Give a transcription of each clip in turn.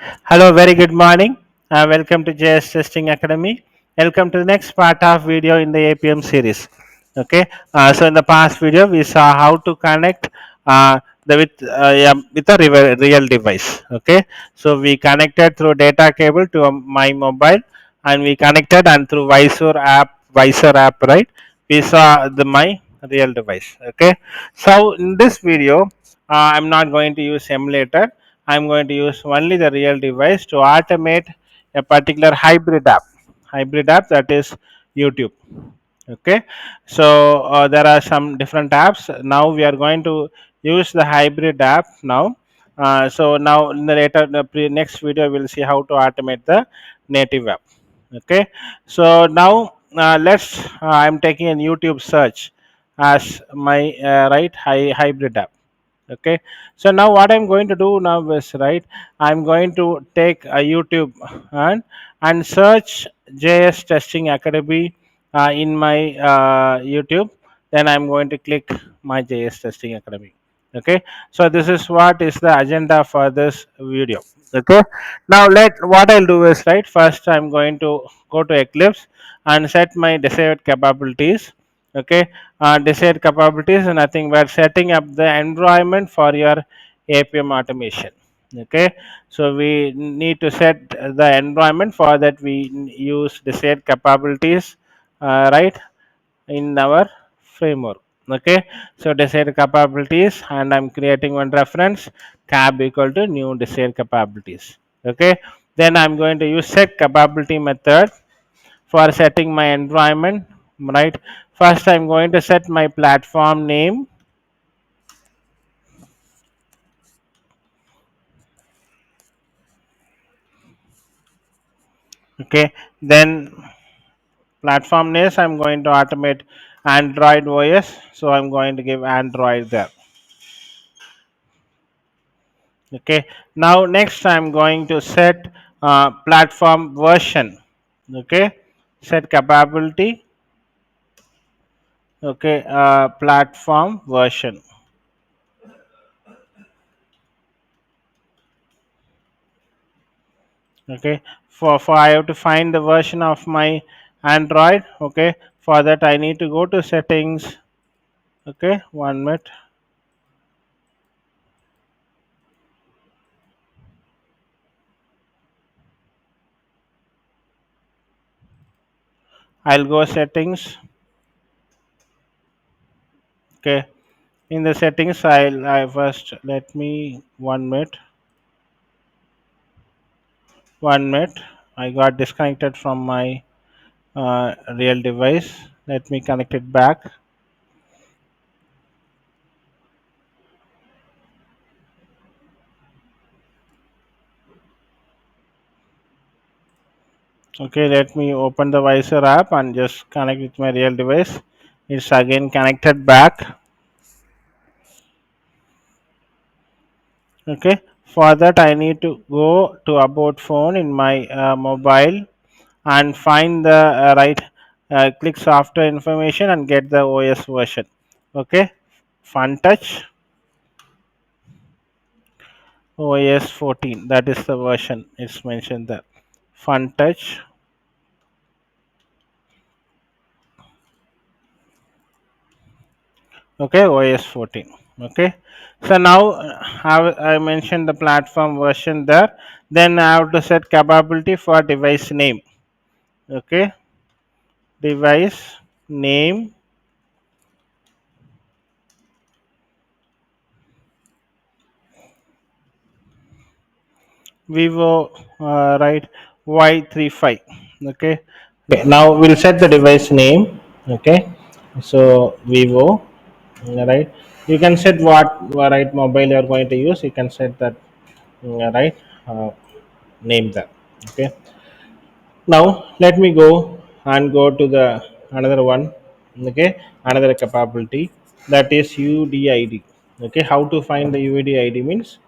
Hello, very good morning. Welcome to JS Testing Academy. Welcome to the next part of video in the APM series. Okay, so in the past video we saw how to connect with a real device. Okay, so we connected through data cable to my mobile, and we connected and through Visor app, right? We saw the my real device. Okay, so in this video, I'm not going to use emulator. I'm going to use only the real device to automate a particular hybrid app that is YouTube. Okay, so there are some different apps. Now we are going to use the hybrid app now. So now in the next video we'll see how to automate the native app. Okay, so now I'm taking a YouTube search as my hybrid app. Okay, so now what I'm going to do now is, right, I'm going to take a YouTube and search JS Testing Academy in my YouTube. Then I'm going to click my JS Testing Academy. Okay, so this is what is the agenda for this video. Okay, now let what I'll do is, right, first I'm going to go to Eclipse and set my desired capabilities. Okay, desired capabilities and nothing but setting up the environment for your Appium automation. Okay, so we need to set the environment. For that we use desired capabilities, right, in our framework. Okay, so desired capabilities, and I'm creating one reference, cab equal to new desired capabilities. Okay, then I'm going to use set capability method for setting my environment, right. First I'm going to set my platform name. Okay, then platform name I'm going to automate Android OS, so I'm going to give Android there. Okay, now next I'm going to set platform version. Okay, set capability. Okay, platform version. Okay, for I have to find the version of my Android. Okay, for that I need to go to settings. Okay, 1 minute. I'll go settings. Okay, in the settings I first let me 1 minute. 1 minute. I got disconnected from my real device. Let me connect it back. Okay, let me open the Visor app and just connect with my real device. It's again connected back. Okay, for that I need to go to about phone in my mobile and find the right click software information and get the OS version. Okay, Fun Touch OS 14, that is the version, it's mentioned there. Fun Touch. Okay, OS 14. Okay, so now I mentioned the platform version there. Then I have to set capability for device name. Okay, device name Vivo, right, Y35. Okay. Okay, now we'll set the device name. Okay, so Vivo, right. You can set what right mobile you are going to use. You can set that, right, uh, name that. Okay. Now let me go and go to the another one. Okay, another capability, that is UDID. Okay, how to find the UDID means,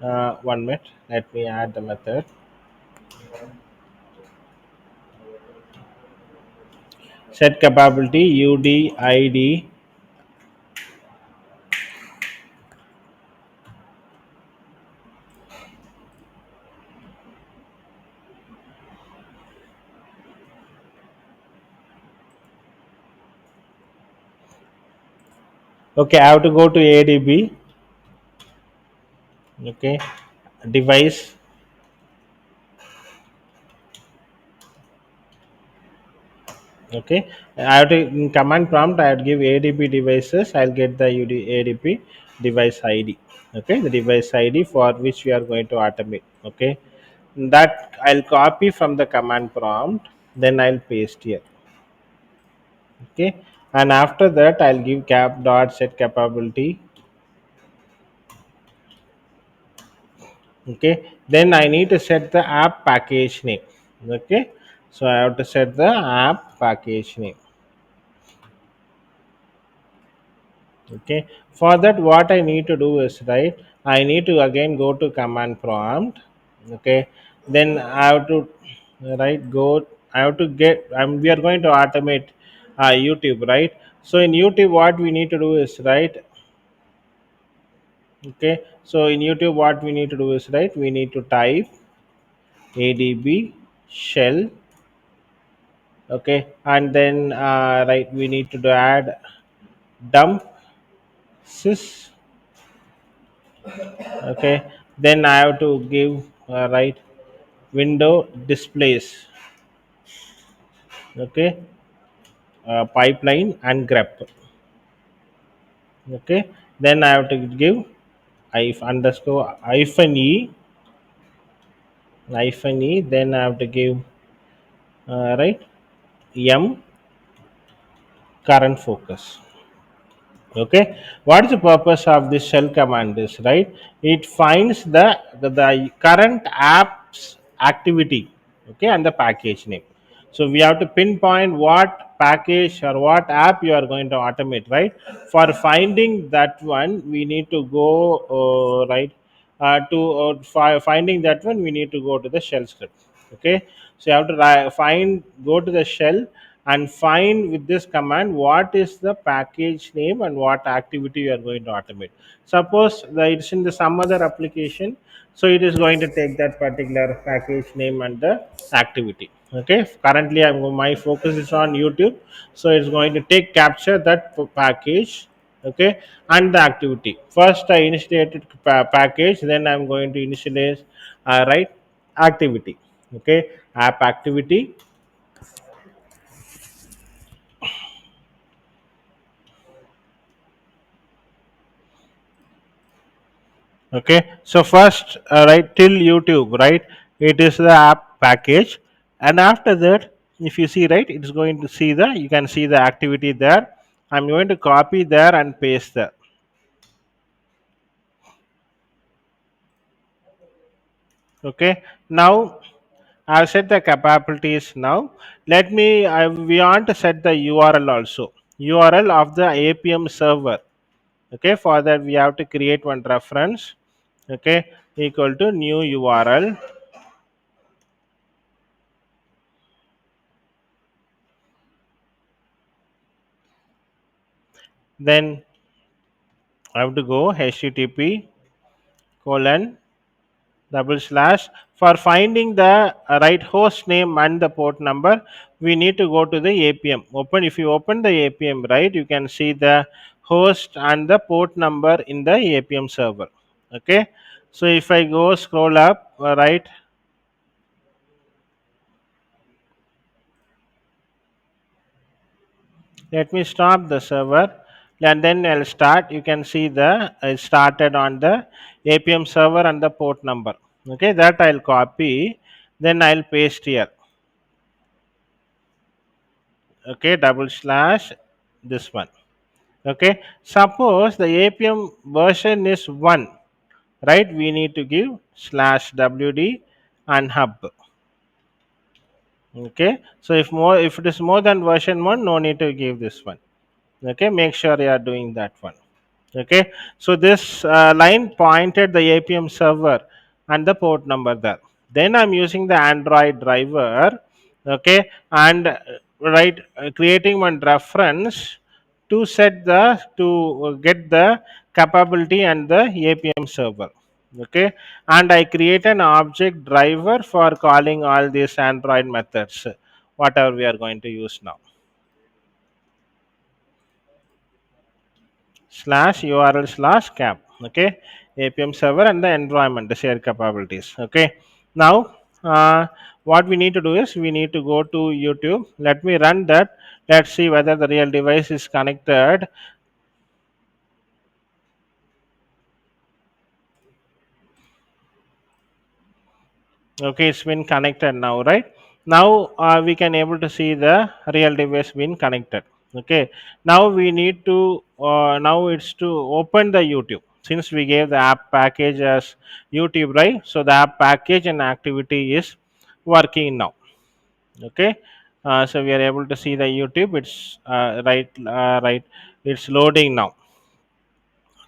1 minute. Let me add the method. Set capability UDID. Okay, I have to go to ADB. Okay, device. Okay, I have to in command prompt. I would give ADB devices. I'll get the ADB device ID. Okay, the device ID for which we are going to automate. Okay, that I'll copy from the command prompt. Then I'll paste here. Okay, and after that I'll give cap dot set capability. Okay, then I need to set the app package name. Okay, so I have to set the app package name. Okay, for that what I need to do is, right, I need to again go to command prompt. Okay, then I have to, right, go, I have to get, we are going to automate YouTube, right? So in YouTube what we need to do is, right, okay, so in YouTube what we need to do is, right, we need to type adb shell. Okay, and then right, we need to add dump sys. Okay, then I have to give right, window displays. Okay, pipeline and grep. Okay, then I have to give if underscore hyphen e, then I have to give right, m current focus. Okay, what is the purpose of this shell command is, right, it finds the current app's activity. Okay, and the package name. So we have to pinpoint what package or what app you are going to automate, right? For finding that one we need to go right, to finding that one we need to go to the shell script. Okay, so you have to find, go to the shell and find with this command what is the package name and what activity you are going to automate. Suppose that it's in the some other application, so it is going to take that particular package name and the activity. Okay, currently my focus is on YouTube, so it's going to take capture that package. Okay, and the activity. First I initiated package, then I'm going to initialize right, activity. Okay, app activity. Okay, so first right, till YouTube, right, it is the app package, and after that if you see, right, it's going to see the, you can see the activity there. I'm going to copy there and paste there. Okay, now I've set the capabilities. Now let me, we want to set the URL also, URL of the Appium server. Okay, for that we have to create one reference. Okay, equal to new URL. Then I have to go http colon double slash. For finding the right host name and the port number, we need to go to the Appium. Open, if you open the Appium, right, you can see the host and the port number in the Appium server. Okay, so if I go scroll up, right, let me stop the server and then I'll start. You can see the I started on the Appium server and the port number. Okay, that I'll copy, then I'll paste here. Okay, double slash this one. Okay, suppose the Appium version is 1, right, we need to give slash wd and hub. Okay, so if it is more than version 1, no need to give this one. Okay, make sure you are doing that one. Okay, so this line pointed the Appium server and the port number there. Then I'm using the Android driver. Okay, and right, creating one reference to set the, to get the capability and the Appium server. Okay, and I create an object driver for calling all these Android methods, whatever we are going to use now. slash url slash cap. Okay, Appium server and the environment, the shared capabilities. Okay, now what we need to do is we need to go to YouTube. Let me run that. Let's see whether the real device is connected. Okay, it's been connected now, right? Now we can able to see the real device been connected. Okay, now we need to now it's to open the YouTube, since we gave the app package as YouTube, right? So the app package and activity is working now. Okay, so we are able to see the YouTube. It's right, it's loading now.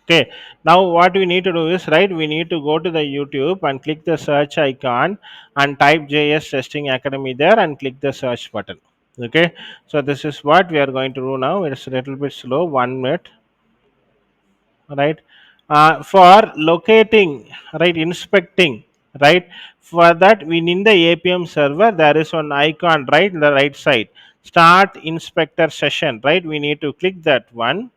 Okay, now what we need to do is, right, we need to go to the YouTube and click the search icon and type JS Testing Academy there and click the search button. Okay, so this is what we are going to do now. It's a little bit slow, 1 minute, right? For locating, right, inspecting, right, for that we in the Appium server there is one icon, right, in the right side, start inspector session, right? We need to click that one.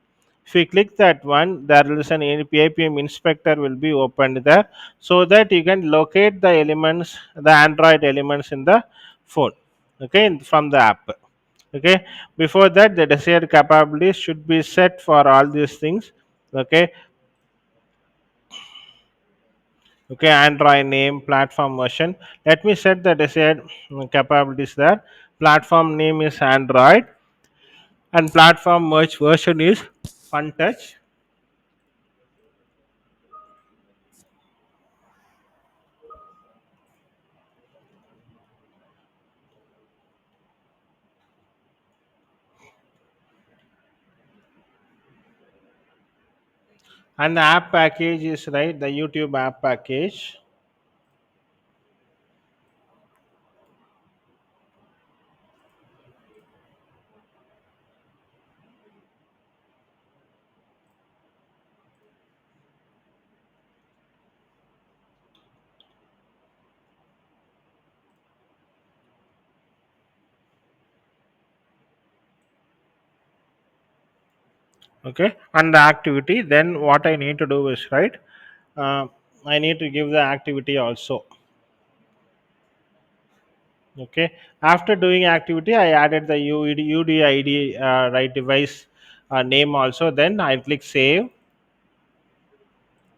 If we click that one, there is an Appium inspector will be opened there, so that you can locate the elements, the Android elements in the phone. Okay, from the app. Okay, before that the desired capabilities should be set for all these things. Okay, okay, Android name, platform version. Let me set the desired capabilities there. Platform name is Android and platform merge version is Fun Touch. And the app package is, right, the YouTube app package. Okay, and the activity, then what I need to do is, right, uh, I need to give the activity also. Okay, after doing activity I added the UDID, right, device name also. Then I'll click save.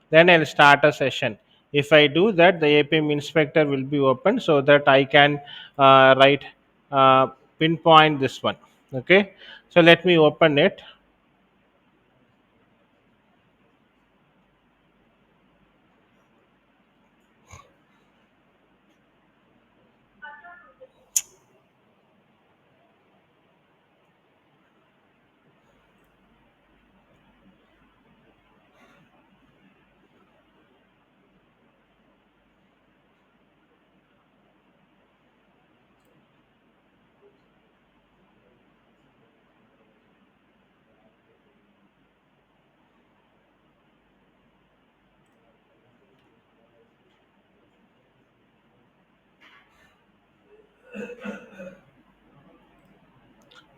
Then I'll start a session. If I do that, the Appium inspector will be open, so that I can write uh, pinpoint this one. Okay, so let me open it.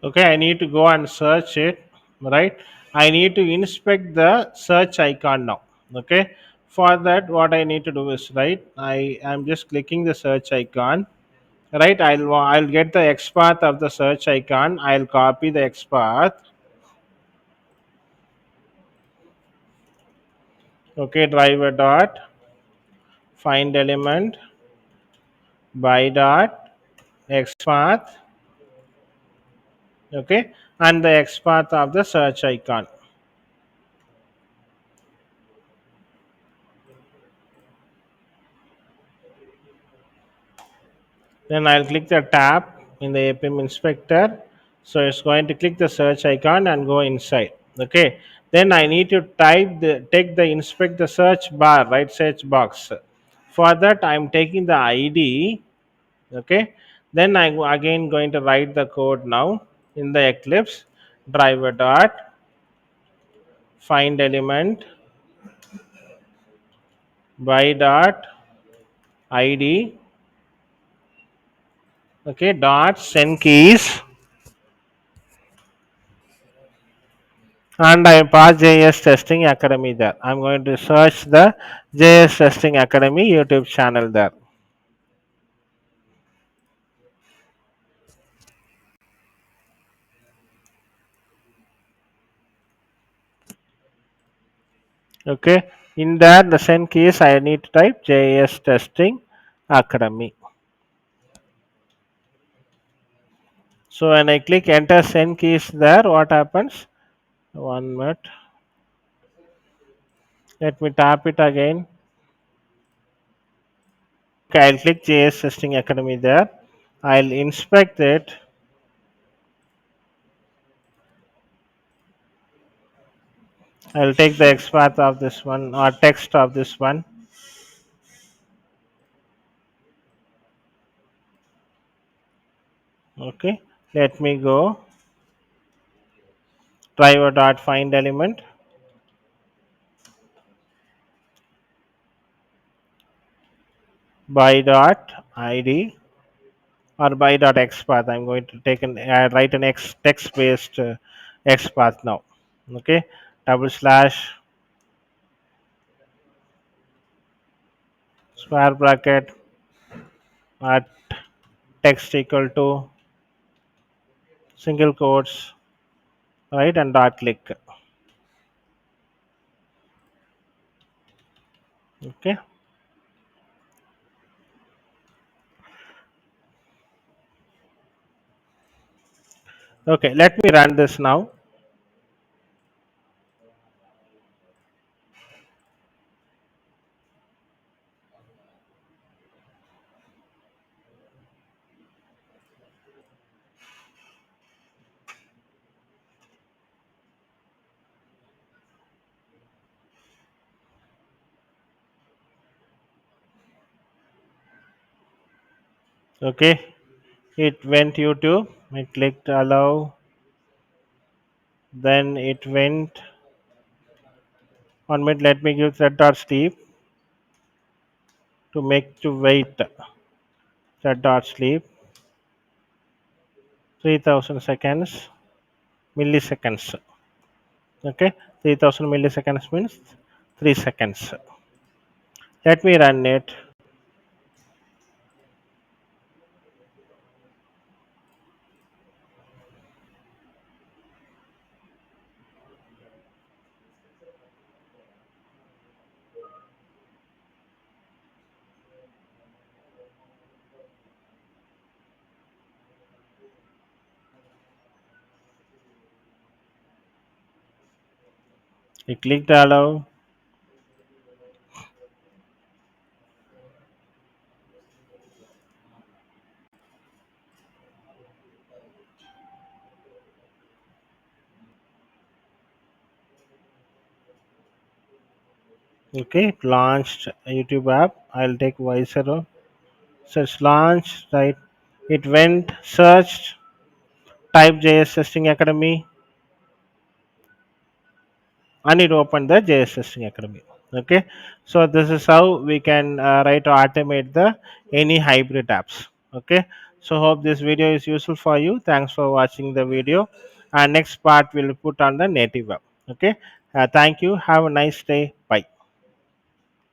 Okay, I need to go and search it, right? I need to inspect the search icon now. Okay, for that what I need to do is, right, I am just clicking the search icon, right? I'll get the XPath of the search icon. I'll copy the XPath. Okay, driver dot find element by dot XPath. Okay, and the XPath of the search icon. Then I'll click the tab in the Appium inspector. So it's going to click the search icon and go inside. Okay, then I need to take the inspect the search bar, right, search box. For that I'm taking the ID. Okay, then I'm again going to write the code now in the Eclipse. Driver dot find element by dot ID. Okay, dot send keys. and I pass JS Testing Academy there. I'm going to search the JS Testing Academy YouTube channel there. Okay, in that the send keys I need to type JS Testing Academy. So when I click enter send keys there, what happens? One minute. Let me tap it again. Okay, I'll click JS Testing Academy there. I'll inspect it. I'll take the XPath of this one or text of this one. Okay, let me go. Driver dot find element by dot id or by dot XPath. I'm going to take an write an X text based XPath now. Okay, double slash square bracket at text equal to single quotes, right, and dot click. Okay, okay, let me run this now. Okay, it went YouTube. I clicked allow. Then it went 1 minute. Let me give thread dot sleep to make to wait. Thread dot sleep 3000 seconds milliseconds. Okay, 3000 milliseconds means 3 seconds. Let me run it. I clicked allow. Okay, it launched a YouTube app. I'll take voice. So it's launched, right? It went, searched, type JS Testing Academy, and it opened the JS Testing Academy. Okay, so this is how we can write or automate the any hybrid apps. Okay, so hope this video is useful for you. Thanks for watching the video. And next part we'll put on the native app. Okay, thank you. Have a nice day. Bye.